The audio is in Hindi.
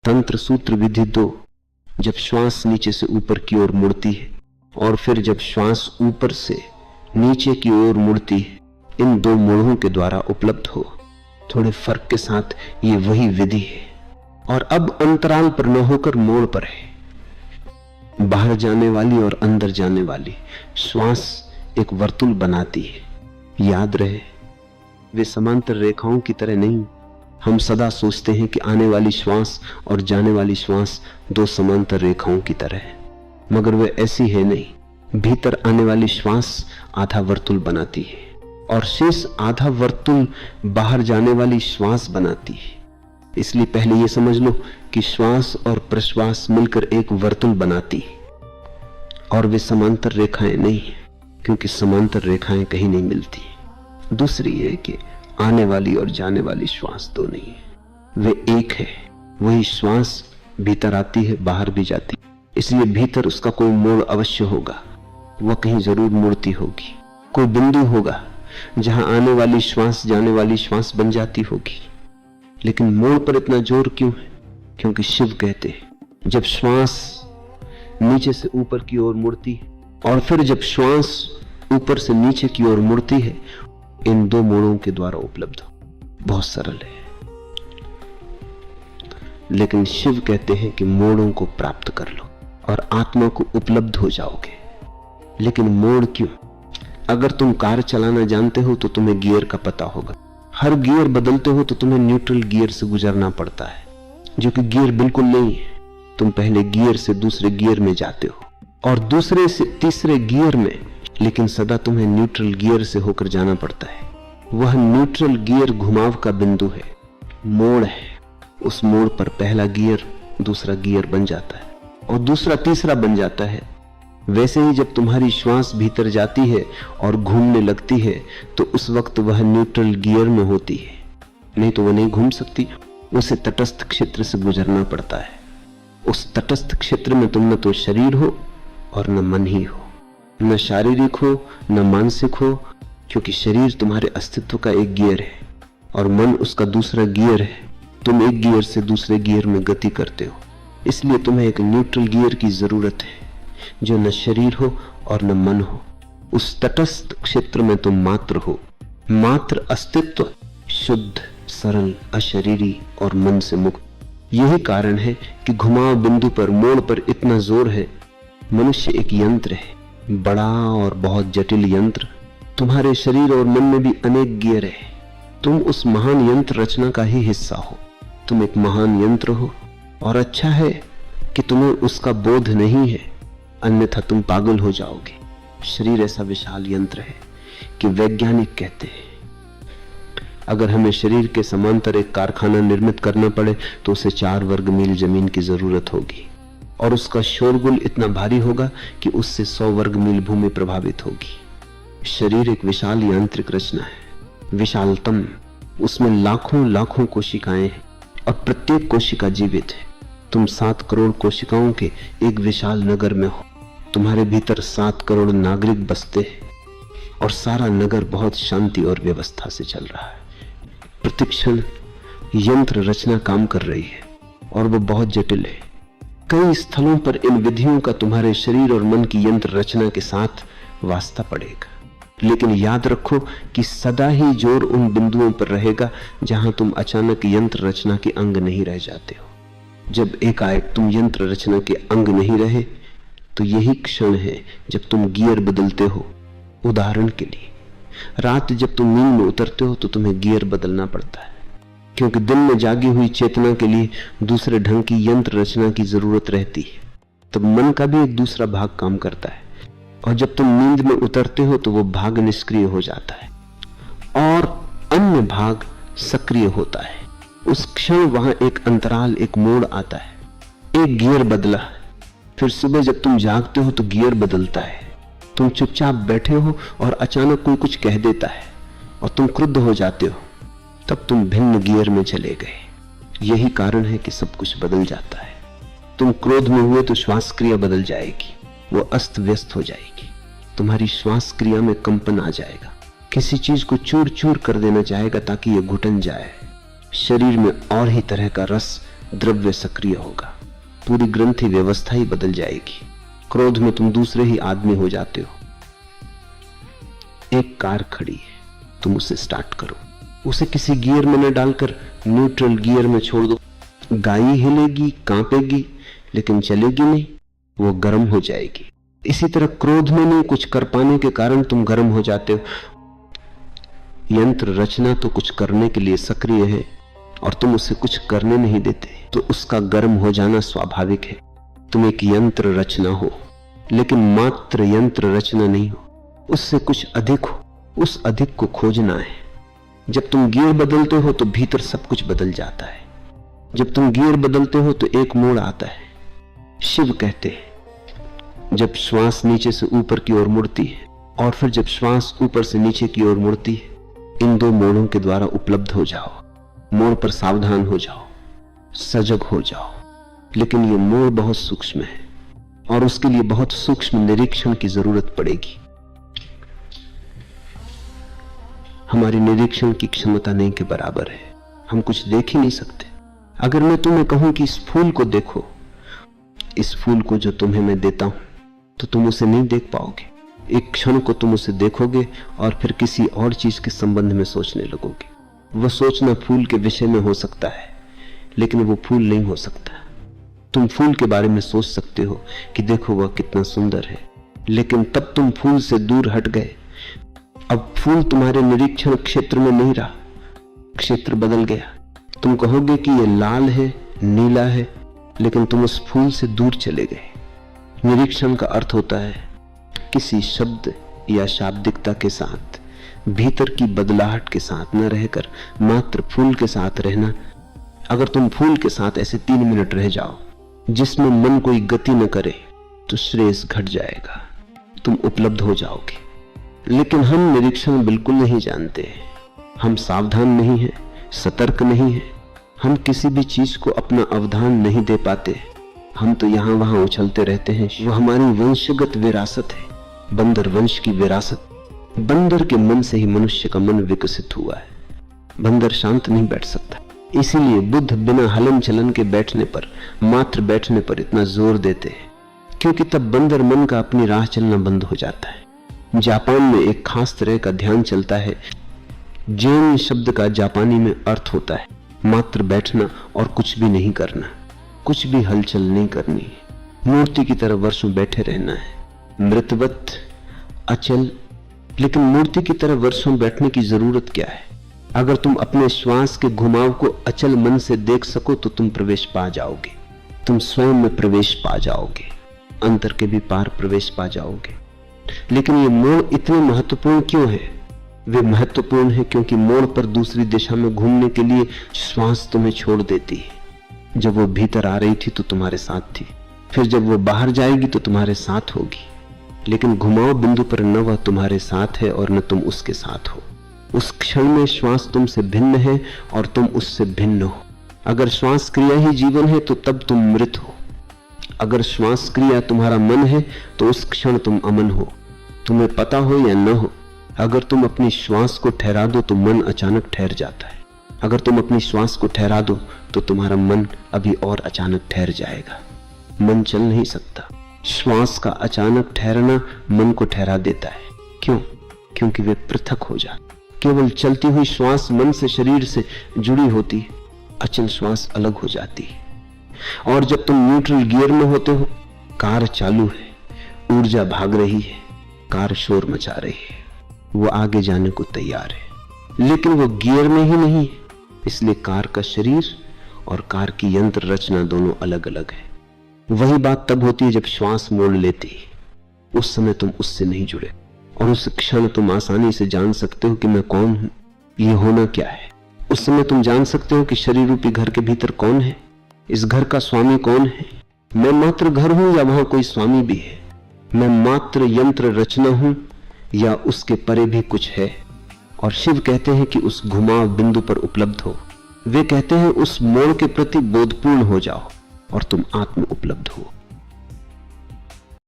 तंत्र सूत्र विधि 2, जब श्वास नीचे से ऊपर की ओर मुड़ती है और फिर जब श्वास ऊपर से नीचे की ओर मुड़ती है, इन 2 मोड़ों के द्वारा उपलब्ध हो। थोड़े फर्क के साथ ये वही विधि है, और अब अंतराल पर न होकर मोड़ पर है। बाहर जाने वाली और अंदर जाने वाली श्वास एक वर्तुल बनाती है। याद रहे, वे समांतर रेखाओं की तरह नहीं। हम सदा सोचते हैं कि आने वाली श्वास और जाने वाली श्वास 2 समांतर रेखाओं की तरह है, मगर वे ऐसी है नहीं। भीतर आने वाली श्वास आधा वर्तुल बनाती है और शेष आधा वर्तुल बाहर जाने वाली श्वास बनाती है। इसलिए पहले यह समझ लो कि श्वास और प्रश्वास मिलकर एक वर्तुल बनाती है, और वे समांतर रेखाएं नहीं है, क्योंकि समांतर रेखाएं कहीं नहीं मिलती। दूसरी है कि आने वाली और जाने वाली श्वास 2 नहीं है, वे एक है। वही श्वास भीतर आती है, बाहर भी जाती है, इसलिए भीतर उसका कोई मोड़ अवश्य होगा। वह कहीं जरूर मुड़ती होगी। कोई बिंदु होगा जहां आने वाली श्वास जाने वाली श्वास बन जाती होगी। लेकिन मोड़ पर इतना जोर क्यों है? क्योंकि शिव कहते हैं जब श्वास नीचे से ऊपर की ओर मुड़ती है और फिर जब श्वास ऊपर से नीचे की ओर मुड़ती है, इन 2 मोड़ों के द्वारा उपलब्ध हो। बहुत सरल है, लेकिन शिव कहते हैं कि मोड़ों को प्राप्त कर लो और आत्मा को उपलब्ध हो जाओगे। लेकिन मोड़ क्यों? अगर तुम कार चलाना जानते हो तो तुम्हें गियर का पता होगा। हर गियर बदलते हो तो तुम्हें न्यूट्रल गियर से गुजरना पड़ता है, जो कि गियर बिल्कुल नहीं है। तुम पहले गियर से दूसरे गियर में जाते हो और दूसरे से तीसरे गियर में, लेकिन सदा तुम्हें न्यूट्रल गियर से होकर जाना पड़ता है। वह न्यूट्रल गियर घुमाव का बिंदु है, मोड़ है। उस मोड़ पर पहला गियर दूसरा गियर बन जाता है और दूसरा तीसरा बन जाता है। वैसे ही जब तुम्हारी श्वास भीतर जाती है और घूमने लगती है तो उस वक्त वह न्यूट्रल गियर में होती है, नहीं तो वह नहीं घूम सकती। उसे तटस्थ क्षेत्र से गुजरना पड़ता है। उस तटस्थ क्षेत्र में तुम न तो शरीर हो और न मन ही हो, न शारीरिक हो न मानसिक हो, क्योंकि शरीर तुम्हारे अस्तित्व का एक गियर है और मन उसका दूसरा गियर है। तुम एक गियर से दूसरे गियर में गति करते हो, इसलिए तुम्हें एक न्यूट्रल गियर की जरूरत है जो न शरीर हो और न मन हो। उस तटस्थ क्षेत्र में तुम मात्र हो, मात्र अस्तित्व, शुद्ध, सरल, अशरीरी और मन से मुक्त। यही कारण है कि घुमाव बिंदु पर, मोड़ पर इतना जोर है। मनुष्य एक यंत्र है, बड़ा और बहुत जटिल यंत्र। तुम्हारे शरीर और मन में भी अनेक गियर है। तुम उस महान यंत्र रचना का ही हिस्सा हो। तुम एक महान यंत्र हो और अच्छा है कि तुम्हें उसका बोध नहीं है, अन्यथा तुम पागल हो जाओगे। शरीर ऐसा विशाल यंत्र है कि वैज्ञानिक कहते हैं अगर हमें शरीर के समांतर एक कारखाना निर्मित करना पड़े तो उसे 4 वर्ग मील जमीन की जरूरत होगी और उसका शोरगुल इतना भारी होगा कि उससे 100 वर्ग मील भूमि प्रभावित होगी। शरीर एक विशाल यांत्रिक रचना है, विशालतम। उसमें लाखों लाखों कोशिकाएं हैं और प्रत्येक कोशिका जीवित है। तुम 7 करोड़ कोशिकाओं के एक विशाल नगर में हो। तुम्हारे भीतर 7 करोड़ नागरिक बसते हैं और सारा नगर बहुत शांति और व्यवस्था से चल रहा है। प्रतिक्षण यंत्र रचना काम कर रही है और वो बहुत जटिल है। कई स्थलों पर इन विधियों का तुम्हारे शरीर और मन की यंत्र रचना के साथ वास्ता पड़ेगा, लेकिन याद रखो कि सदा ही जोर उन बिंदुओं पर रहेगा जहां तुम अचानक यंत्र रचना के अंग नहीं रह जाते हो। जब एकाएक तुम यंत्र रचना के अंग नहीं रहे तो यही क्षण है जब तुम गियर बदलते हो। उदाहरण के लिए, रात जब तुम नींद में उतरते हो तो तुम्हें गियर बदलना पड़ता है, क्योंकि दिन में जागी हुई चेतना के लिए दूसरे ढंग की यंत्र रचना की जरूरत रहती है। तब मन का भी एक दूसरा भाग काम करता है और जब तुम नींद में उतरते हो तो वो भाग निष्क्रिय हो जाता है और अन्य भाग सक्रिय होता है। उस क्षण वहां एक अंतराल, एक मोड़ आता है। एक गियर बदला, फिर सुबह जब तुम जागते हो तो गियर बदलता है। तुम चुपचाप बैठे हो और अचानक कोई कुछ कह देता है और तुम क्रुद्ध हो जाते हो, तब तुम भिन्न गियर में चले गए। यही कारण है कि सब कुछ बदल जाता है। तुम क्रोध में हुए तो श्वास क्रिया बदल जाएगी, वो अस्त व्यस्त हो जाएगी। तुम्हारी श्वास क्रिया में कंपन आ जाएगा, किसी चीज को चूर चूर कर देना चाहेगा ताकि ये घुटन जाए। शरीर में और ही तरह का रस द्रव्य सक्रिय होगा, पूरी ग्रंथि व्यवस्था ही बदल जाएगी। क्रोध में तुम दूसरे ही आदमी हो जाते हो। एक कार खड़ी है, तुम उसे स्टार्ट करो, उसे किसी गियर में न डालकर न्यूट्रल गियर में छोड़ दो। गाड़ी हिलेगी, कांपेगी, लेकिन चलेगी नहीं, वो गर्म हो जाएगी। इसी तरह क्रोध में नहीं कुछ कर पाने के कारण तुम गर्म हो जाते हो। यंत्र रचना तो कुछ करने के लिए सक्रिय है और तुम उसे कुछ करने नहीं देते, तो उसका गर्म हो जाना स्वाभाविक है। तुम एक यंत्र रचना हो, लेकिन मात्र यंत्र रचना नहीं हो, उससे कुछ अधिक हो। उस अधिक को खोजना है। जब तुम गियर बदलते हो तो भीतर सब कुछ बदल जाता है। जब तुम गियर बदलते हो तो एक मोड़ आता है। शिव कहते हैं, जब श्वास नीचे से ऊपर की ओर मुड़ती है और फिर जब श्वास ऊपर से नीचे की ओर मुड़ती है, इन दो मोड़ों के द्वारा उपलब्ध हो जाओ। मोड़ पर सावधान हो जाओ, सजग हो जाओ। लेकिन ये मोड़ बहुत सूक्ष्म है और उसके लिए बहुत सूक्ष्म निरीक्षण की जरूरत पड़ेगी। हमारी निरीक्षण की क्षमता नहीं के बराबर है, हम कुछ देख ही नहीं सकते। अगर मैं तुम्हें कहूं कि इस फूल को देखो, इस फूल को जो तुम्हें मैं देता हूं, तो तुम उसे नहीं देख पाओगे। एक क्षण को तुम उसे देखोगे और फिर किसी और चीज के संबंध में सोचने लगोगे। वह सोचना फूल के विषय में हो सकता है, लेकिन वो फूल नहीं हो सकता। तुम फूल के बारे में सोच सकते हो कि देखो वह कितना सुंदर है, लेकिन तब तुम फूल से दूर हट गए। अब फूल तुम्हारे निरीक्षण क्षेत्र में नहीं रहा, क्षेत्र बदल गया। तुम कहोगे कि यह लाल है, नीला है, लेकिन तुम उस फूल से दूर चले गए। निरीक्षण का अर्थ होता है किसी शब्द या शाब्दिकता के साथ, भीतर की बदलाहट के साथ न रहकर मात्र फूल के साथ रहना। अगर तुम फूल के साथ ऐसे 3 मिनट रह जाओ जिसमें मन कोई गति न करे, तो श्रेयस घट जाएगा, तुम उपलब्ध हो जाओगे। लेकिन हम निरीक्षण बिल्कुल नहीं जानते, हम सावधान नहीं हैं, सतर्क नहीं हैं, हम किसी भी चीज को अपना अवधान नहीं दे पाते। हम तो यहां वहां उछलते रहते हैं। वो हमारी वंशगत विरासत है, बंदर वंश की विरासत। बंदर के मन से ही मनुष्य का मन विकसित हुआ है। बंदर शांत नहीं बैठ सकता, इसीलिए बुद्ध बिना हलन चलन के बैठने पर, मात्र बैठने पर इतना जोर देते हैं, क्योंकि तब बंदर मन का अपनी राह चलना बंद हो जाता है। जापान में एक खास तरह का ध्यान चलता है। जैन शब्द का जापानी में अर्थ होता है मात्र बैठना और कुछ भी नहीं करना, कुछ भी हलचल नहीं करनी, मूर्ति की तरह वर्षों बैठे रहना है, मृतवत, अचल। लेकिन मूर्ति की तरह वर्षों बैठने की जरूरत क्या है? अगर तुम अपने श्वास के घुमाव को अचल मन से देख सको तो तुम प्रवेश पा जाओगे, तुम स्वयं में प्रवेश पा जाओगे, अंतर के भी पार प्रवेश पा जाओगे। लेकिन ये मोड़ इतने महत्वपूर्ण क्यों है? वे महत्वपूर्ण है क्योंकि मोड़ पर दूसरी दिशा में घूमने के लिए श्वास तुम्हें छोड़ देती है। जब वो भीतर आ रही थी तो तुम्हारे साथ थी, फिर जब वो बाहर जाएगी तो तुम्हारे साथ होगी, लेकिन घुमाव बिंदु पर न वह तुम्हारे साथ है और न तुम उसके साथ हो। उस क्षण में श्वास तुमसे भिन्न है और तुम उससे भिन्न हो। अगर श्वास क्रिया ही जीवन है तो तब तुम मृत हो। अगर श्वास क्रिया तुम्हारा मन है तो उस क्षण तुम अमन हो, तुम्हें पता हो या न हो। अगर तुम अपनी श्वास को ठहरा दो तो मन अचानक ठहर जाता है। अगर तुम अपनी श्वास को ठहरा दो तो तुम्हारा मन अभी और अचानक ठहर जाएगा। मन चल नहीं सकता। श्वास का अचानक ठहरना मन को ठहरा देता है। क्यों? क्योंकि वे पृथक हो जाते। केवल चलती हुई श्वास मन से, शरीर से जुड़ी होती है, अचल श्वास अलग हो जाती है। और जब तुम न्यूट्रल गियर में होते हो, कार चालू है, ऊर्जा भाग रही है, कार शोर मचा रही है, वो आगे जाने को तैयार है, लेकिन वो गियर में ही नहीं है। इसलिए कार का शरीर और कार की यंत्र रचना दोनों अलग अलग है। वही बात तब होती है जब श्वास मोड़ लेती है। उस समय तुम उससे नहीं जुड़े और उस क्षण तुम आसानी से जान सकते हो कि मैं कौन हूं, ये होना क्या है। उस समय तुम जान सकते हो कि शरीर रूपी घर के भीतर कौन है, इस घर का स्वामी कौन है। मैं मात्र घर हूं या वहां कोई स्वामी भी है? मैं मात्र यंत्र रचना हूं या उसके परे भी कुछ है? और शिव कहते हैं कि उस घुमाव बिंदु पर उपलब्ध हो। वे कहते हैं उस मोड़ के प्रति बोधपूर्ण हो जाओ और तुम आत्म उपलब्ध हो।